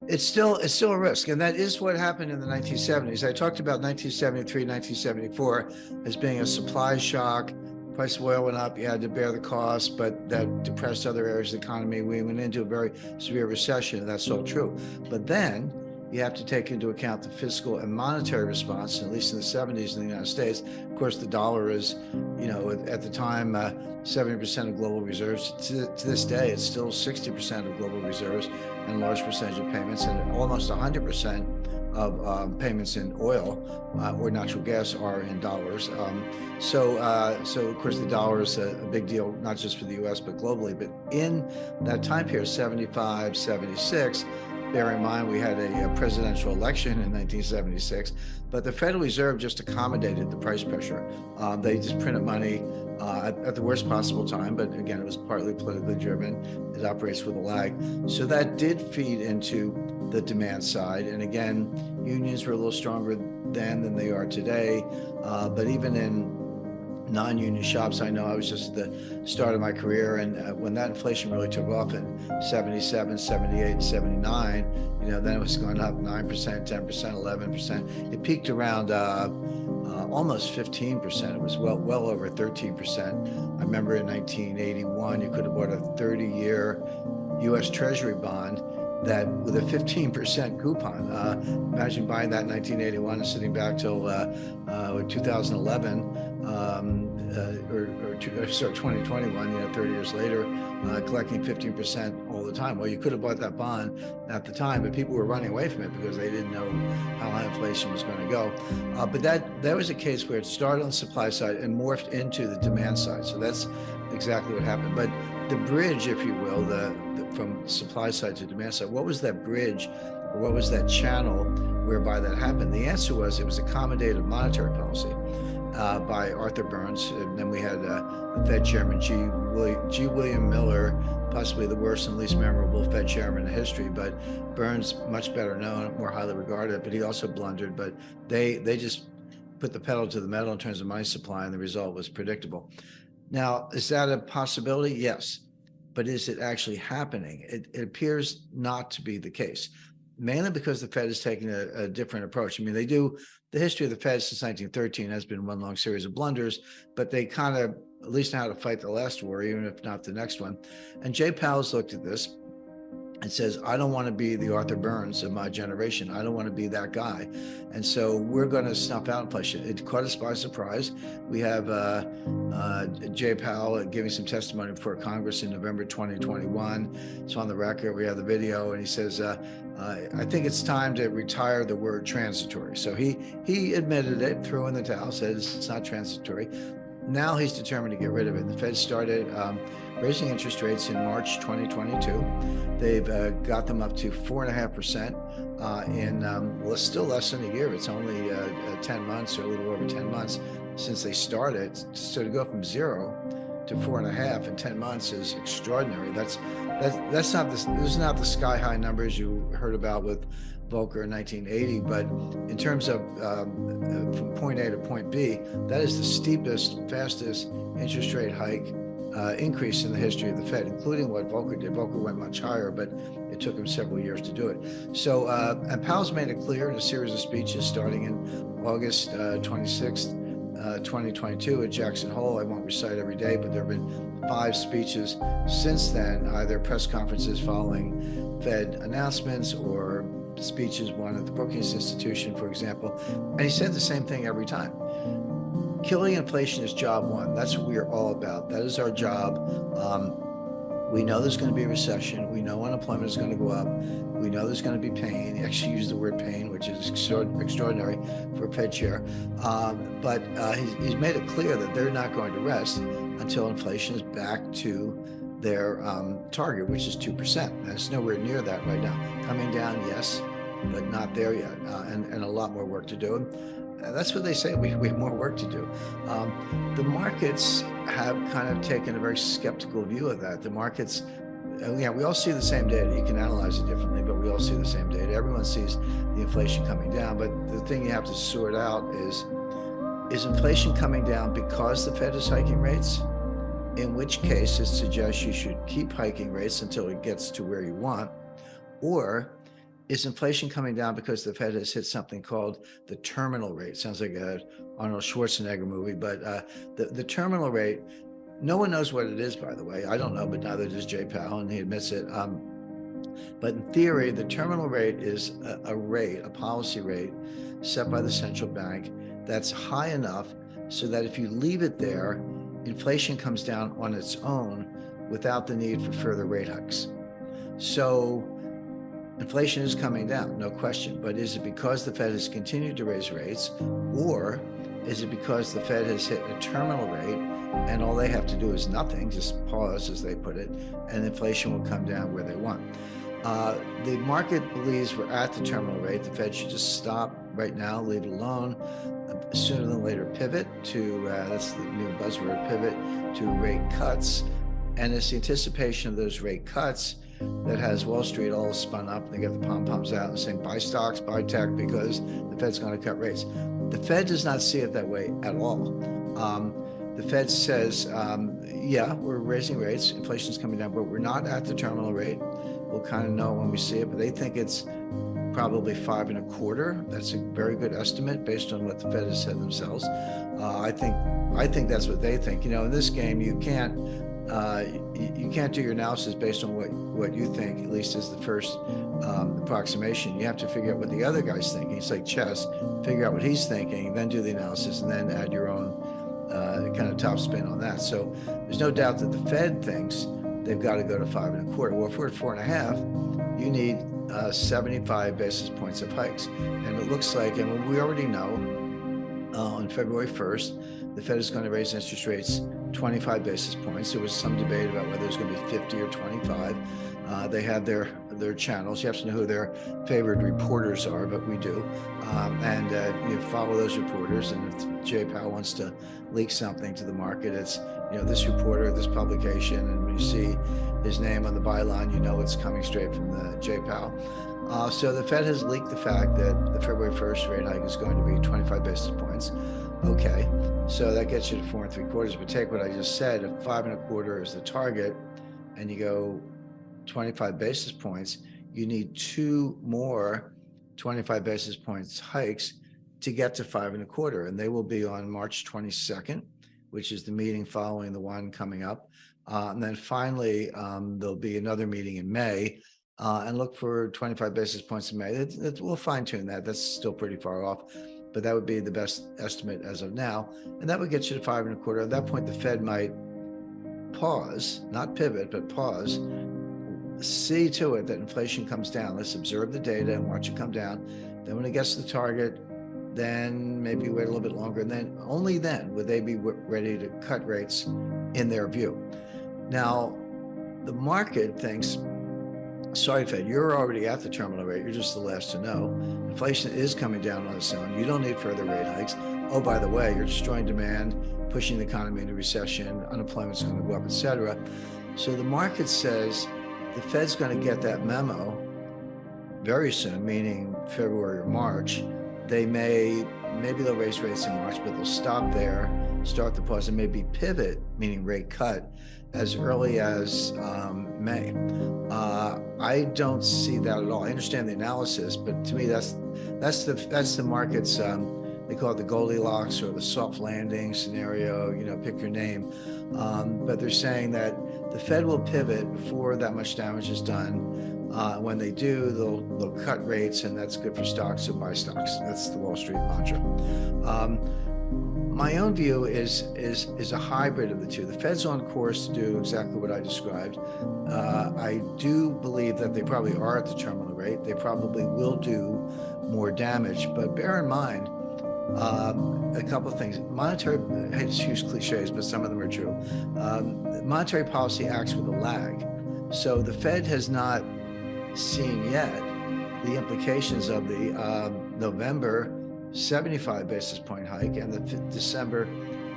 It's still a risk, and that is what happened in the 1970s. I talked about 1973, 1974 as being a supply shock. Price of oil went up, you had to bear the cost, but that depressed other areas of the economy. We went into a very severe recession, and that's all true. But then you have to take into account the fiscal and monetary response, at least in the 70s in the United States. Of course, the dollar is, at the time, 70% of global reserves. To this day, it's still 60% of global reserves and a large percentage of payments, and almost 100% of payments in oil or natural gas are in dollars. So of course, the dollar is a big deal, not just for the US, but globally. But in that time period, 75, 76, bear in mind, we had a presidential election in 1976, but the Federal Reserve just accommodated the price pressure. They just printed money at the worst possible time, but again, it was partly politically driven. It operates with a lag. So that did feed into the demand side. And again, unions were a little stronger then than they are today. But even in non-union shops, I know I was just at the start of my career, and when that inflation really took off in 77, 78, 79, then it was going up 9%, 10%, 11%. It peaked around almost 15%. It was well over 13%. I remember in 1981, you could have bought a 30-year U.S. Treasury bond that with a 15% coupon. Imagine buying that in 1981 and sitting back till 2011 or 2021, 30 years later, collecting 15% all the time. Well, you could have bought that bond at the time, but people were running away from it because they didn't know how high inflation was going to go. But that was a case where it started on the supply side and morphed into the demand side. So that's exactly what happened. But the bridge, if you will, from supply side to demand side, what was that bridge, or what was that channel whereby that happened? The answer was it was accommodative monetary policy by Arthur Burns, and then we had the Fed chairman G. William Miller, possibly the worst and least memorable Fed chairman in history, but Burns, much better known, more highly regarded, but he also blundered. But they just put the pedal to the metal in terms of money supply, and the result was predictable. Now, is that a possibility? Yes. But is it actually happening? It appears not to be the case, mainly because the Fed is taking a different approach. I mean, the history of the Fed since 1913 has been one long series of blunders, but they kind of at least know how to fight the last war, even if not the next one. And Jay Powell's looked at this and says, I don't want to be the Arthur Burns of my generation. I don't want to be that guy. And so we're going to snuff out inflation. It caught us by surprise. We have Jay Powell giving some testimony before Congress in November 2021. It's on the record. We have the video, and he says, I think it's time to retire the word transitory. So he admitted it, threw in the towel, said it's not transitory. Now he's determined to get rid of it. The Fed started raising interest rates in March 2022. They've got them up to 4.5% in still less than a year. It's only 10 months or a little over 10 months since they started. So to go from 0 to 4.5 in 10 months is extraordinary. Those are not the sky high numbers you heard about with Volcker in 1980, but in terms of from point A to point B, that is the steepest, fastest interest rate hike increase in the history of the Fed, including what Volcker did. Volcker went much higher, but it took him several years to do it. So, and Powell's made it clear in a series of speeches starting in August 26th, 2022 at Jackson Hole. I won't recite every day, but there have been 5 speeches since then, either press conferences following Fed announcements or speeches, one at the Brookings Institution, for example. And he said the same thing every time. Killing inflation is job one. That's what we are all about. That is our job. We know there's going to be a recession. We know unemployment is going to go up. We know there's going to be pain. He actually used the word pain, which is extraordinary for a Fed chair. But he's made it clear that they're not going to rest until inflation is back to their target, which is 2%. And it's nowhere near that right now. Coming down, yes, but not there yet, and a lot more work to do. That's what they say. We have more work to do. The markets have kind of taken a very skeptical view of that. The markets, we all see the same data. You can analyze it differently, but we all see the same data. Everyone sees the inflation coming down. But the thing you have to sort out is inflation coming down because the Fed is hiking rates? In which case it suggests you should keep hiking rates until it gets to where you want, or is inflation coming down because the Fed has hit something called the terminal rate? Sounds like a Arnold Schwarzenegger movie, but the terminal rate, no one knows what it is, by the way. I don't know, but neither does Jay Powell, and he admits it. But in theory, the terminal rate is a policy rate set by the central bank that's high enough so that if you leave it there, inflation comes down on its own without the need for further rate hikes. So inflation is coming down, no question. But is it because the Fed has continued to raise rates, or is it because the Fed has hit a terminal rate and all they have to do is nothing, just pause, as they put it, and inflation will come down where they want? The market believes we're at the terminal rate. The Fed should just stop right now, leave it alone, sooner than later pivot to, that's the new buzzword, pivot to rate cuts. And it's the anticipation of those rate cuts that has Wall Street all spun up, and they get the pom-poms out and saying, buy stocks, buy tech, because the Fed's going to cut rates. The Fed does not see it that way at all. The Fed says, yeah, we're raising rates, inflation's coming down, but we're not at the terminal rate. We'll kind of know when we see it, but they think it's probably 5.25. That's a very good estimate based on what the Fed has said themselves. I think that's what they think. You know, in this game, you can't do your analysis based on what you think, at least as the first approximation. You have to figure out what the other guy's thinking. It's like chess. Figure out what he's thinking, then do the analysis, and then add your own kind of top spin on that. So there's no doubt that the Fed thinks they've got to go to 5.25. Well, if we're at 4.5, you need 75 basis points of hikes. And it looks like, and we already know, on February 1st, the Fed is going to raise interest rates 25 basis points. There was some debate about whether it was going to be 50 or 25. They have their channels. You have to know who their favored reporters are, but we do. And you follow those reporters. And if Jay Powell wants to leak something to the market, it's, you know, this reporter, this publication, and when you see his name on the byline, you know it's coming straight from the Jay Powell. So the Fed has leaked the fact that the February 1st rate hike is going to be 25 basis points. Okay, so that gets you to 4.75. But take what I just said, if 5.25 is the target, and you go 25 basis points, you need 2 more 25 basis points hikes to get to 5.25, and they will be on March 22nd, which is the meeting following the one coming up. And then finally, there'll be another meeting in May, and look for 25 basis points in May. We'll fine tune that. That's still pretty far off, but that would be the best estimate as of now. And that would get you to 5.25. At that point, the Fed might pause, not pivot, but pause, see to it that inflation comes down. Let's observe the data and watch it come down. Then when it gets to the target, then maybe wait a little bit longer, and then only then would they be ready to cut rates in their view. Now, the market thinks, sorry, Fed, you're already at the terminal rate. You're just the last to know. Inflation is coming down on its own. You don't need further rate hikes. Oh, by the way, you're destroying demand, pushing the economy into recession, unemployment's going to go up, et cetera. So the market says the Fed's going to get that memo very soon, meaning February or March. Maybe they'll raise rates in March, but they'll stop there, start the pause, and maybe pivot, meaning rate cut, as early as May. I don't see that at all. I understand the analysis, but to me, that's the market's, they call it the Goldilocks or the soft landing scenario, you know, pick your name. But they're saying that the Fed will pivot before that much damage is done. When they do, they'll cut rates, and that's good for stocks, so buy stocks. That's the Wall Street mantra. My own view is a hybrid of the two. The Fed's on course to do exactly what I described. I do believe that they probably are at the terminal rate. They probably will do more damage, but bear in mind a couple of things. Monetary, I hate to use cliches, but some of them are true. Monetary policy acts with a lag. So the Fed has not seen yet the implications of the November 75 basis point hike and the December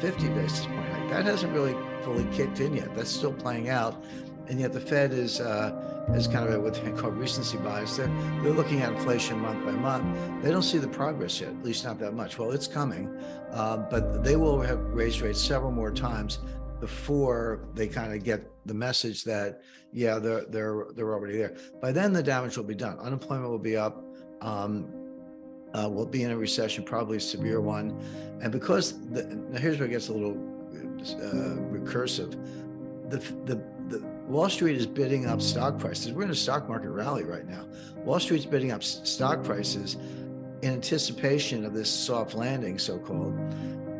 50 basis point hike. That hasn't really fully kicked in yet. That's still playing out. And yet the Fed is kind of what they call recency bias. They're looking at inflation month by month. They don't see the progress yet, at least not that much. Well, it's coming, but they will have raised rates several more times before they kind of get the message that, yeah, they're already there. By then, the damage will be done. Unemployment will be up. We'll be in a recession, probably a severe one. And because now here's where it gets a little recursive. The Wall Street is bidding up stock prices. We're in a stock market rally right now. Wall Street's bidding up stock prices in anticipation of this soft landing, so-called.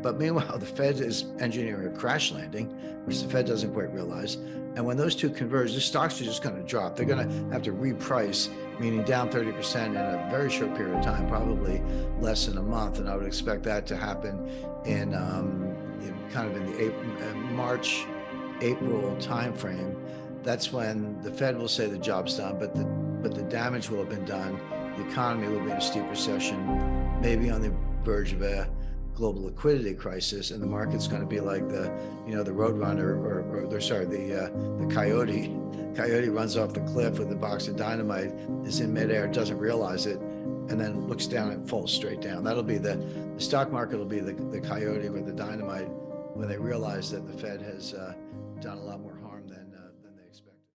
But meanwhile, the Fed is engineering a crash landing, which the Fed doesn't quite realize. And when those two converge, the stocks are just going to drop. They're going to have to reprice, meaning down 30% in a very short period of time, probably less than a month. And I would expect that to happen in kind of in the March, April timeframe. That's when the Fed will say the job's done, but the damage will have been done. The economy will be in a steep recession, maybe on the verge of a global liquidity crisis, and the market's going to be like the roadrunner, or the coyote. Coyote runs off the cliff with a box of dynamite, is in midair, doesn't realize it, and then looks down and falls straight down. That'll be the stock market will be the coyote with the dynamite when they realize that the Fed has done a lot more harm.